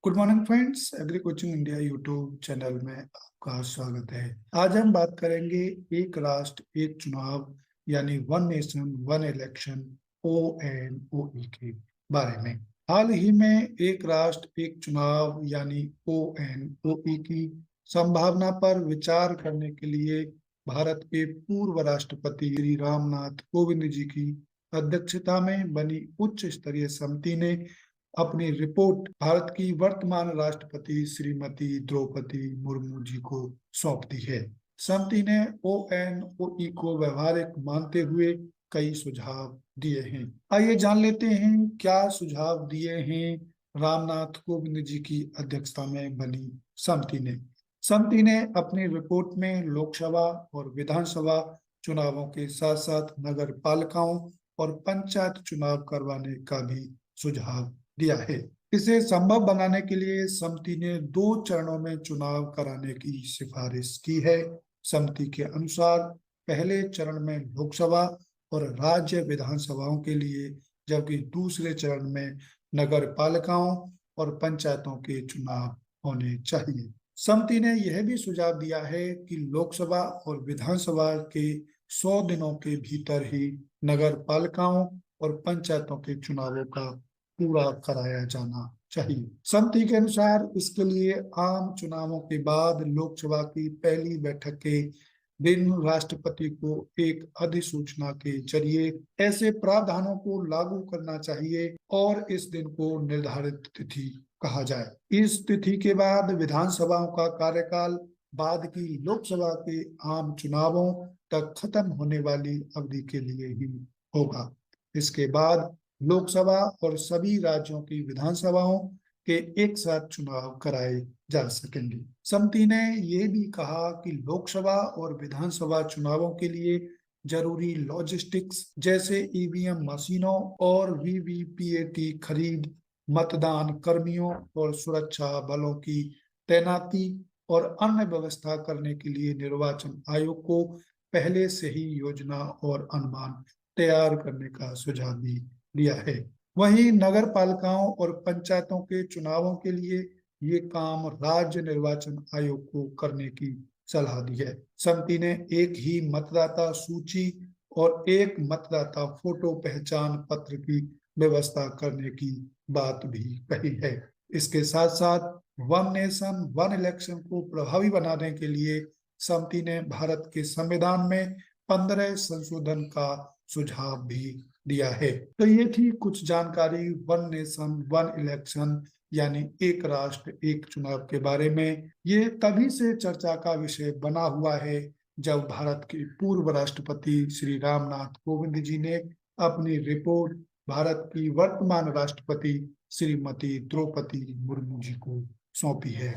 Good morning friends, agree coaching India YouTube channel में आपका स्वागत है। आज हम बात करेंगे एक राष्ट्र एक चुनाव यानी one nation one election ONOE के बारे में। हाल ही में एक राष्ट्र एक चुनाव यानी ONOE की संभावना पर विचार करने के लिए भारत के पूर्व राष्ट्रपति श्री रामनाथ कोविंद जी की अध्यक्षता में बनी उच्च स्तरीय समिति ने अपनी रिपोर्ट भारत की वर्तमान राष्ट्रपति श्रीमती द्रौपदी मुर्मू जी को सौंप दी है। समिति ने ONOE को व्यवहारिक मानते हुए कई सुझाव दिए हैं। आइए जान लेते हैं क्या सुझाव दिए हैं रामनाथ कोविंद जी की अध्यक्षता में बनी समिति ने। समिति ने अपनी रिपोर्ट में लोकसभा और विधानसभा चुनावों के साथ साथ नगर पालिकाओं और पंचायत चुनाव करवाने का भी सुझाव दिया है। इसे संभव बनाने के लिए समिति ने 2 चरणों में चुनाव कराने की सिफारिश की है। समिति के अनुसार पहले चरण में लोकसभा और राज्य विधानसभाओं के लिए, जबकि दूसरे चरण में नगर पालिकाओं और पंचायतों के चुनाव होने चाहिए। समिति ने यह भी सुझाव दिया है कि लोकसभा और विधानसभा के 100 दिनों के भीतर ही नगर पालिकाओं और पंचायतों के चुनावों का पूरा कराया जाना चाहिए। समिति के अनुसार इसके लिए आम चुनावों के बाद लोकसभा की पहली बैठक के दिन राष्ट्रपति को एक अधिसूचना के जरिए ऐसे प्रावधानों को लागू करना चाहिए और इस दिन को निर्धारित तिथि कहा जाए। इस तिथि के बाद विधानसभाओं का कार्यकाल बाद की लोकसभा के आम चुनावों तक खत्म होने वाली अवधि के लिए ही होगा। इसके बाद लोकसभा और सभी राज्यों की विधानसभाओं के एक साथ चुनाव कराए जा सकेंगे। समिति ने यह भी कहा कि लोकसभा और विधानसभा चुनावों के लिए जरूरी लॉजिस्टिक्स जैसे EVM मशीनों और VVPAT खरीद, मतदान कर्मियों और सुरक्षा बलों की तैनाती और अन्य व्यवस्था करने के लिए निर्वाचन आयोग को पहले से ही योजना और अनुमान तैयार करने का सुझाव भी दिया है। वहीं नगर पालिकाओं और पंचायतों के चुनावों के लिए ये काम राज्य निर्वाचन आयोग को करने की सलाह दी है। समिति ने एक ही मतदाता सूची और एक मतदाता फोटो पहचान पत्र की व्यवस्था करने की बात भी कही है। इसके साथ साथ वन नेशन वन इलेक्शन को प्रभावी बनाने के लिए समिति ने भारत के संविधान में 15 संशोधन का सुझाव भी दिया है। तो ये थी कुछ जानकारी वन नेशन वन इलेक्शन यानी एक राष्ट्र एक चुनाव के बारे में। ये तभी से चर्चा का विषय बना हुआ है जब भारत के पूर्व राष्ट्रपति श्री रामनाथ कोविंद जी ने अपनी रिपोर्ट भारत की वर्तमान राष्ट्रपति श्रीमती द्रौपदी मुर्मू जी को सौंपी है।